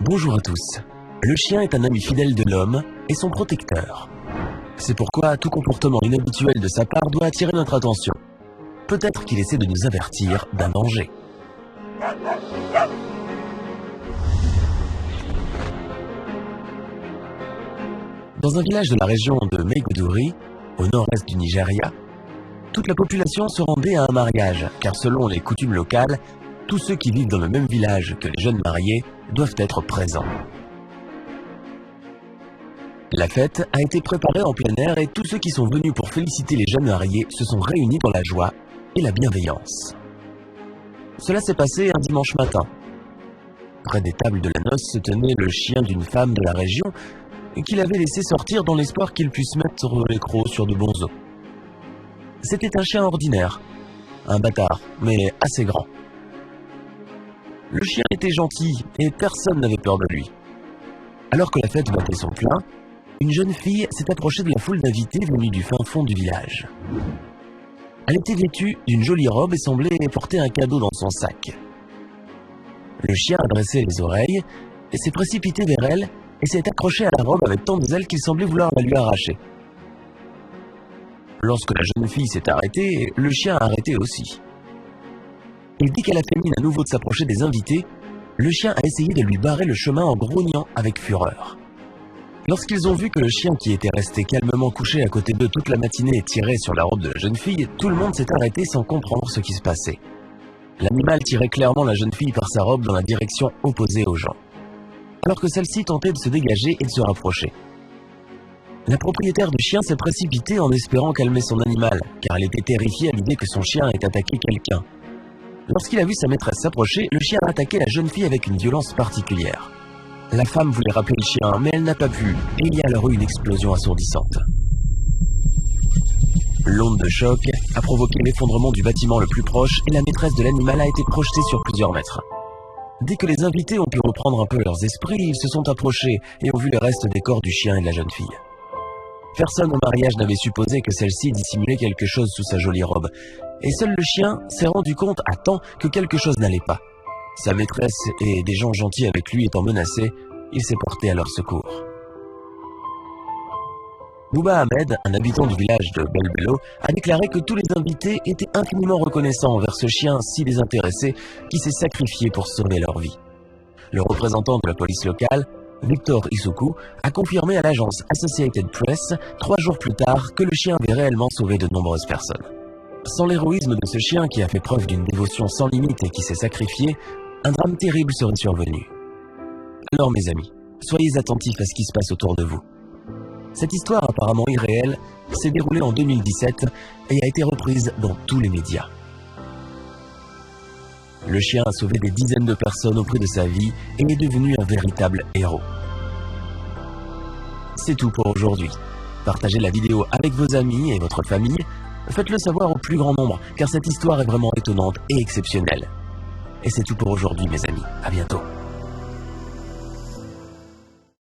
Bonjour à tous. Le chien est un ami fidèle de l'homme et son protecteur. C'est pourquoi tout comportement inhabituel de sa part doit attirer notre attention. Peut-être qu'il essaie de nous avertir d'un danger. Dans un village de la région de Maiduguri, au nord-est du Nigeria, toute la population se rendait à un mariage, car selon les coutumes locales, tous ceux qui vivent dans le même village que les jeunes mariés doivent être présents. La fête a été préparée en plein air et tous ceux qui sont venus pour féliciter les jeunes mariés se sont réunis dans la joie et la bienveillance. Cela s'est passé un dimanche matin. Près des tables de la noce se tenait le chien d'une femme de la région qu'il avait laissé sortir dans l'espoir qu'il puisse mettre les crocs sur de bons os. C'était un chien ordinaire, un bâtard, mais assez grand. Le chien était gentil et personne n'avait peur de lui. Alors que la fête battait son plein, une jeune fille s'est approchée de la foule d'invités venus du fin fond du village. Elle était vêtue d'une jolie robe et semblait porter un cadeau dans son sac. Le chien a dressé les oreilles et s'est précipité vers elle et s'est accroché à la robe avec tant de zèle qu'il semblait vouloir la lui arracher. Lorsque la jeune fille s'est arrêtée, le chien a arrêté aussi. Et dès qu'elle a fait mine à nouveau de s'approcher des invités, le chien a essayé de lui barrer le chemin en grognant avec fureur. Lorsqu'ils ont vu que le chien qui était resté calmement couché à côté d'eux toute la matinée tirait sur la robe de la jeune fille, tout le monde s'est arrêté sans comprendre ce qui se passait. L'animal tirait clairement la jeune fille par sa robe dans la direction opposée aux gens, alors que celle-ci tentait de se dégager et de se rapprocher. La propriétaire du chien s'est précipitée en espérant calmer son animal, car elle était terrifiée à l'idée que son chien ait attaqué quelqu'un. Lorsqu'il a vu sa maîtresse s'approcher, le chien a attaqué la jeune fille avec une violence particulière. La femme voulait rappeler le chien, mais elle n'a pas pu, et il y a alors eu une explosion assourdissante. L'onde de choc a provoqué l'effondrement du bâtiment le plus proche et la maîtresse de l'animal a été projetée sur plusieurs mètres. Dès que les invités ont pu reprendre un peu leurs esprits, ils se sont approchés et ont vu le reste des corps du chien et de la jeune fille. Personne au mariage n'avait supposé que celle-ci dissimulait quelque chose sous sa jolie robe, et seul le chien s'est rendu compte à temps que quelque chose n'allait pas. Sa maîtresse et des gens gentils avec lui étant menacés, il s'est porté à leur secours. Bouba Ahmed, un habitant du village de Belbello, a déclaré que tous les invités étaient infiniment reconnaissants envers ce chien si désintéressé qui s'est sacrifié pour sauver leur vie. Le représentant de la police locale, Victor Isuku, a confirmé à l'agence Associated Press 3 jours plus tard que le chien avait réellement sauvé de nombreuses personnes. Sans l'héroïsme de ce chien qui a fait preuve d'une dévotion sans limite et qui s'est sacrifié, un drame terrible serait survenu. Alors mes amis, soyez attentifs à ce qui se passe autour de vous. Cette histoire apparemment irréelle s'est déroulée en 2017 et a été reprise dans tous les médias. Le chien a sauvé des dizaines de personnes au prix de sa vie et est devenu un véritable héros. C'est tout pour aujourd'hui. Partagez la vidéo avec vos amis et votre famille. Faites-le savoir au plus grand nombre, car cette histoire est vraiment étonnante et exceptionnelle. Et c'est tout pour aujourd'hui, mes amis. À bientôt.